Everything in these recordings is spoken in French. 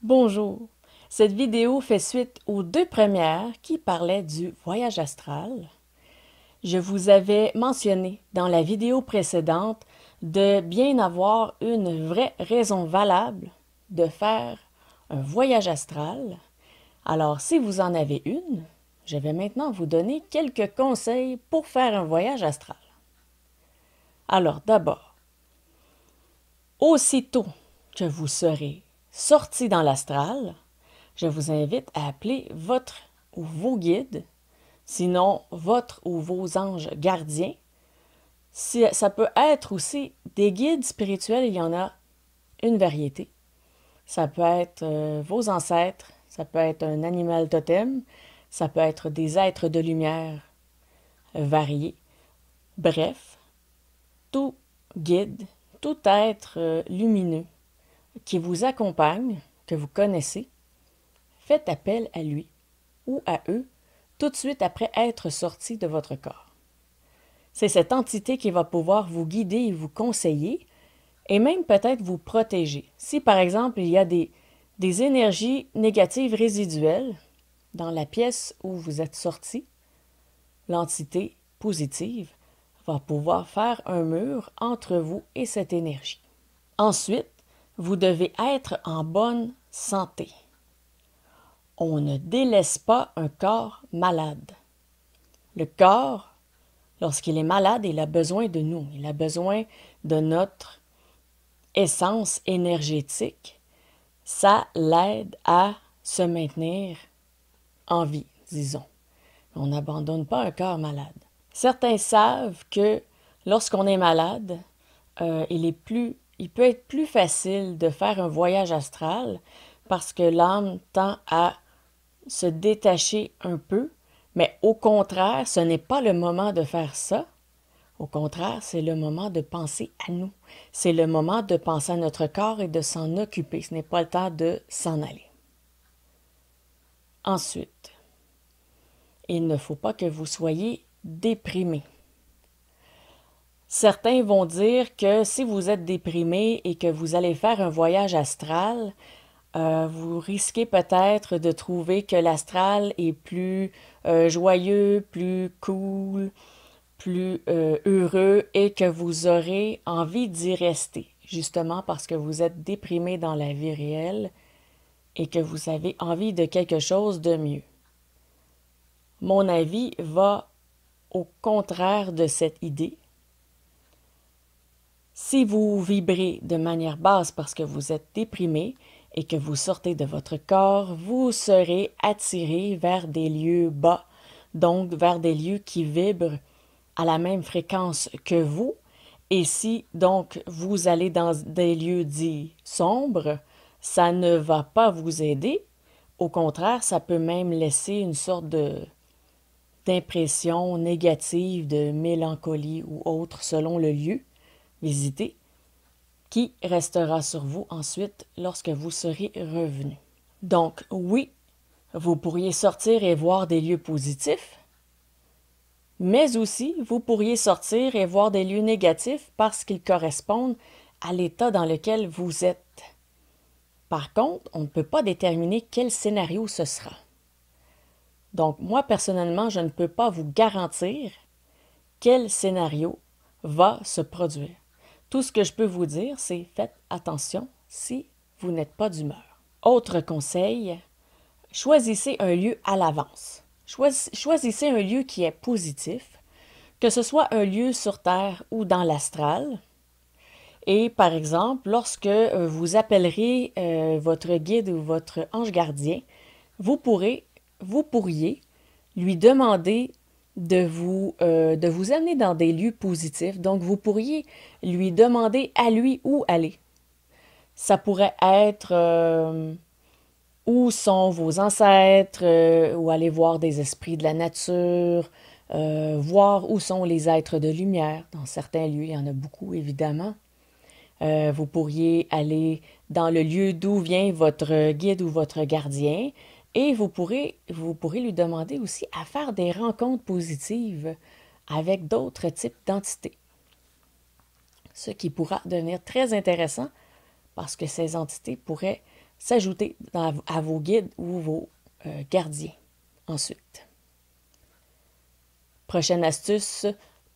Bonjour. Cette vidéo fait suite aux deux premières qui parlaient du voyage astral. Je vous avais mentionné dans la vidéo précédente de bien avoir une vraie raison valable de faire un voyage astral. Alors, si vous en avez une, je vais maintenant vous donner quelques conseils pour faire un voyage astral. Alors, d'abord, aussitôt que vous serez sorti dans l'astral, je vous invite à appeler votre ou vos guides, sinon votre ou vos anges gardiens. Ça peut être aussi des guides spirituels, il y en a une variété. Ça peut être vos ancêtres, ça peut être un animal totem, ça peut être des êtres de lumière variés. Bref, tout guide, tout être lumineux qui vous accompagne, que vous connaissez, faites appel à lui ou à eux tout de suite après être sorti de votre corps. C'est cette entité qui va pouvoir vous guider et vous conseiller et même peut-être vous protéger. Si par exemple il y a des énergies négatives résiduelles dans la pièce où vous êtes sorti, l'entité positive va pouvoir faire un mur entre vous et cette énergie. Ensuite, vous devez être en bonne santé. On ne délaisse pas un corps malade. Le corps, lorsqu'il est malade, il a besoin de nous. Il a besoin de notre essence énergétique. Ça l'aide à se maintenir en vie, disons. On n'abandonne pas un corps malade. Certains savent que lorsqu'on est malade, il peut être plus facile de faire un voyage astral parce que l'âme tend à se détacher un peu, mais au contraire, ce n'est pas le moment de faire ça. Au contraire, c'est le moment de penser à nous. C'est le moment de penser à notre corps et de s'en occuper. Ce n'est pas le temps de s'en aller. Ensuite, il ne faut pas que vous soyez déprimé. Certains vont dire que si vous êtes déprimé et que vous allez faire un voyage astral, vous risquez peut-être de trouver que l'astral est plus joyeux, plus cool, plus heureux et que vous aurez envie d'y rester, justement parce que vous êtes déprimé dans la vie réelle et que vous avez envie de quelque chose de mieux. Mon avis va au contraire de cette idée. Si vous vibrez de manière basse parce que vous êtes déprimé et que vous sortez de votre corps, vous serez attiré vers des lieux bas, donc vers des lieux qui vibrent à la même fréquence que vous. Et si donc vous allez dans des lieux dits sombres, ça ne va pas vous aider. Au contraire, ça peut même laisser une sorte d'impression négative, de mélancolie ou autre selon le lieu visité, qui restera sur vous ensuite lorsque vous serez revenu. Donc oui, vous pourriez sortir et voir des lieux positifs, mais aussi vous pourriez sortir et voir des lieux négatifs parce qu'ils correspondent à l'état dans lequel vous êtes. Par contre, on ne peut pas déterminer quel scénario ce sera. Donc moi personnellement, je ne peux pas vous garantir quel scénario va se produire. Tout ce que je peux vous dire, c'est faites attention si vous n'êtes pas d'humeur. Autre conseil, choisissez un lieu à l'avance. Choisissez un lieu qui est positif, que ce soit un lieu sur Terre ou dans l'astral. Et par exemple, lorsque vous appellerez votre guide ou votre ange gardien, vous pourriez lui demander de vous amener dans des lieux positifs. Donc, vous pourriez lui demander à lui où aller. Ça pourrait être où sont vos ancêtres, ou aller voir des esprits de la nature, voir où sont les êtres de lumière. Dans certains lieux, il y en a beaucoup, évidemment. Vous pourriez aller dans le lieu d'où vient votre guide ou votre gardien et vous pourrez lui demander aussi à faire des rencontres positives avec d'autres types d'entités. Ce qui pourra devenir très intéressant parce que ces entités pourraient s'ajouter à vos guides ou vos gardiens ensuite. Prochaine astuce,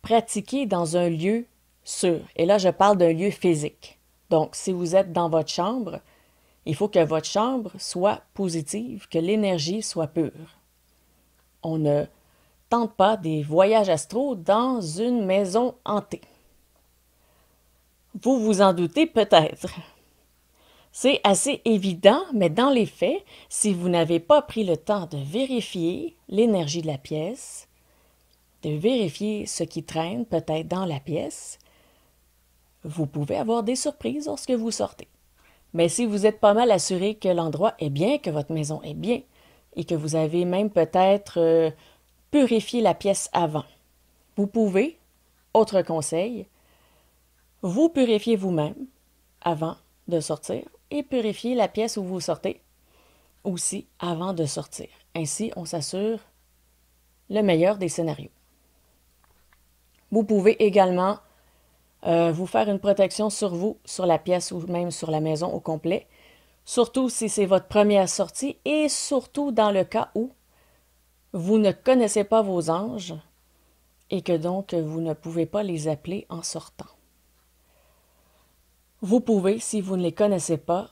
pratiquer dans un lieu sûr. Et là, je parle d'un lieu physique. Donc, si vous êtes dans votre chambre, il faut que votre chambre soit positive, que l'énergie soit pure. On ne tente pas des voyages astraux dans une maison hantée. Vous vous en doutez peut-être. C'est assez évident, mais dans les faits, si vous n'avez pas pris le temps de vérifier l'énergie de la pièce, de vérifier ce qui traîne peut-être dans la pièce, vous pouvez avoir des surprises lorsque vous sortez. Mais si vous êtes pas mal assuré que l'endroit est bien, que votre maison est bien, et que vous avez même peut-être purifié la pièce avant, vous pouvez, autre conseil, vous purifier vous-même avant de sortir et purifier la pièce où vous sortez aussi avant de sortir. Ainsi, on s'assure le meilleur des scénarios. Vous pouvez également vous faire une protection sur vous, sur la pièce ou même sur la maison au complet, surtout si c'est votre première sortie et surtout dans le cas où vous ne connaissez pas vos anges et que donc vous ne pouvez pas les appeler en sortant. Vous pouvez, si vous ne les connaissez pas,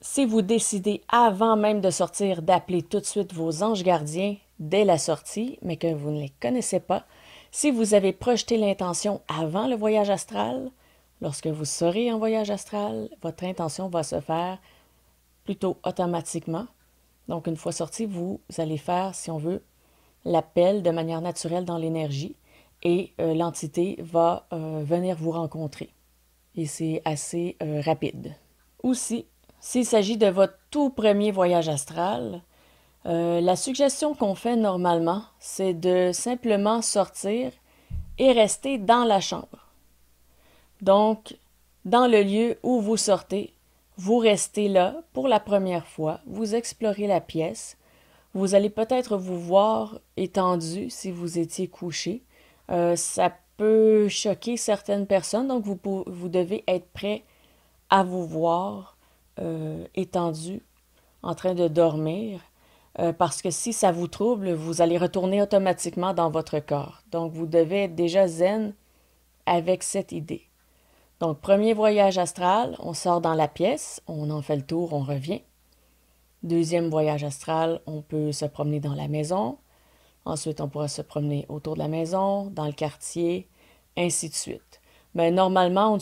si vous décidez avant même de sortir d'appeler tout de suite vos anges gardiens dès la sortie, mais que vous ne les connaissez pas, si vous avez projeté l'intention avant le voyage astral, lorsque vous serez en voyage astral, votre intention va se faire plutôt automatiquement. Donc, une fois sorti, vous allez faire, si on veut, l'appel de manière naturelle dans l'énergie et l'entité va venir vous rencontrer. Et c'est assez rapide. Aussi, s'il s'agit de votre tout premier voyage astral, la suggestion qu'on fait normalement, c'est de simplement sortir et rester dans la chambre. Donc, dans le lieu où vous sortez, vous restez là pour la première fois, vous explorez la pièce, vous allez peut-être vous voir étendu si vous étiez couché. Ça peut choquer certaines personnes, donc vous devez être prêt à vous voir étendu en train de dormir. Parce que si ça vous trouble, vous allez retourner automatiquement dans votre corps. Donc, vous devez être déjà zen avec cette idée. Donc, premier voyage astral, on sort dans la pièce, on en fait le tour, on revient. Deuxième voyage astral, on peut se promener dans la maison. Ensuite, on pourra se promener autour de la maison, dans le quartier, ainsi de suite. Mais normalement,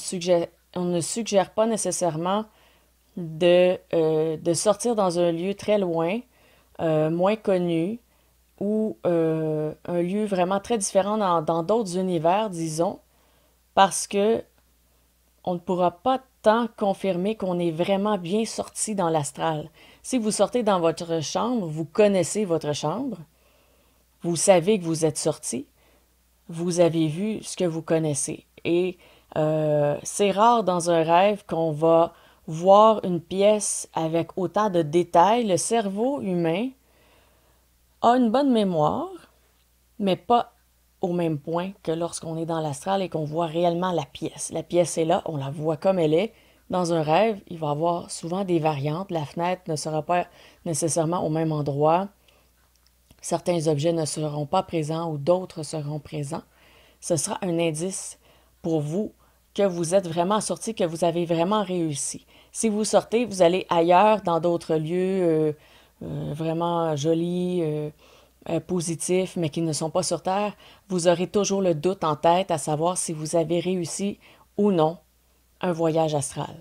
on ne suggère pas nécessairement de sortir dans un lieu très loin, moins connu, ou un lieu vraiment très différent dans d'autres univers, disons, parce que on ne pourra pas tant confirmer qu'on est vraiment bien sorti dans l'astral. Si vous sortez dans votre chambre, vous connaissez votre chambre, vous savez que vous êtes sorti, vous avez vu ce que vous connaissez. Et c'est rare dans un rêve qu'on va voir une pièce avec autant de détails. Le cerveau humain a une bonne mémoire, mais pas au même point que lorsqu'on est dans l'astral et qu'on voit réellement la pièce. La pièce est là, on la voit comme elle est. Dans un rêve, il va y avoir souvent des variantes. La fenêtre ne sera pas nécessairement au même endroit. Certains objets ne seront pas présents ou d'autres seront présents. Ce sera un indice pour vous que vous êtes vraiment sorti, que vous avez vraiment réussi. Si vous sortez, vous allez ailleurs, dans d'autres lieux vraiment jolis, positifs, mais qui ne sont pas sur Terre, vous aurez toujours le doute en tête à savoir si vous avez réussi ou non un voyage astral.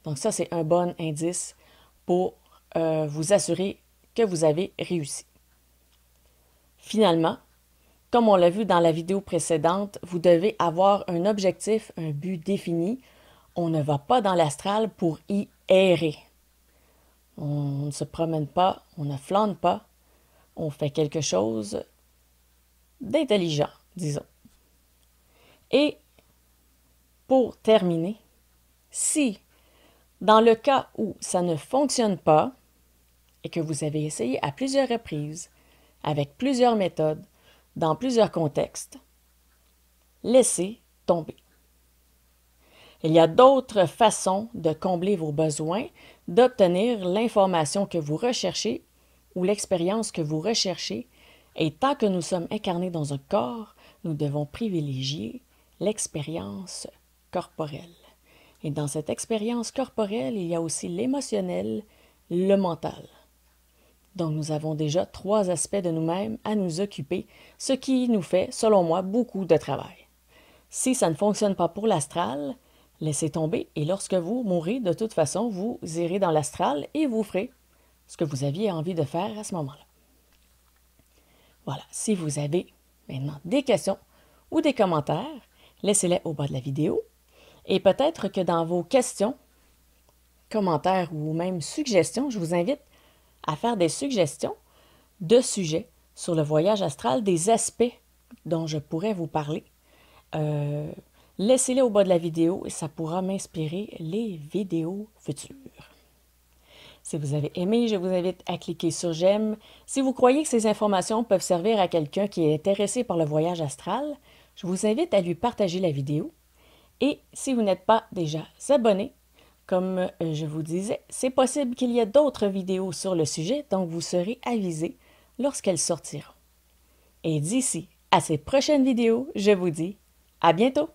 Donc ça, c'est un bon indice pour vous assurer que vous avez réussi. Finalement, comme on l'a vu dans la vidéo précédente, vous devez avoir un objectif, un but défini. On ne va pas dans l'astral pour y errer. On ne se promène pas, on ne flâne pas, on fait quelque chose d'intelligent, disons. Et pour terminer, si dans le cas où ça ne fonctionne pas et que vous avez essayé à plusieurs reprises, avec plusieurs méthodes, dans plusieurs contextes, laissez tomber. Il y a d'autres façons de combler vos besoins, d'obtenir l'information que vous recherchez ou l'expérience que vous recherchez, et tant que nous sommes incarnés dans un corps, nous devons privilégier l'expérience corporelle. Et dans cette expérience corporelle, il y a aussi l'émotionnel, le mental. Donc nous avons déjà 3 aspects de nous-mêmes à nous occuper, ce qui nous fait, selon moi, beaucoup de travail. Si ça ne fonctionne pas pour l'astral, laissez tomber et lorsque vous mourrez, de toute façon, vous irez dans l'astral et vous ferez ce que vous aviez envie de faire à ce moment-là. Voilà, si vous avez maintenant des questions ou des commentaires, laissez-les au bas de la vidéo. Et peut-être que dans vos questions, commentaires ou même suggestions, je vous invite à faire des suggestions de sujets sur le voyage astral, des aspects dont je pourrais vous parler. Laissez-les au bas de la vidéo et ça pourra m'inspirer les vidéos futures. Si vous avez aimé, je vous invite à cliquer sur j'aime. Si vous croyez que ces informations peuvent servir à quelqu'un qui est intéressé par le voyage astral, je vous invite à lui partager la vidéo. Et si vous n'êtes pas déjà abonné, comme je vous disais, c'est possible qu'il y ait d'autres vidéos sur le sujet, donc vous serez avisé lorsqu'elles sortiront. Et d'ici à ces prochaines vidéos, je vous dis à bientôt!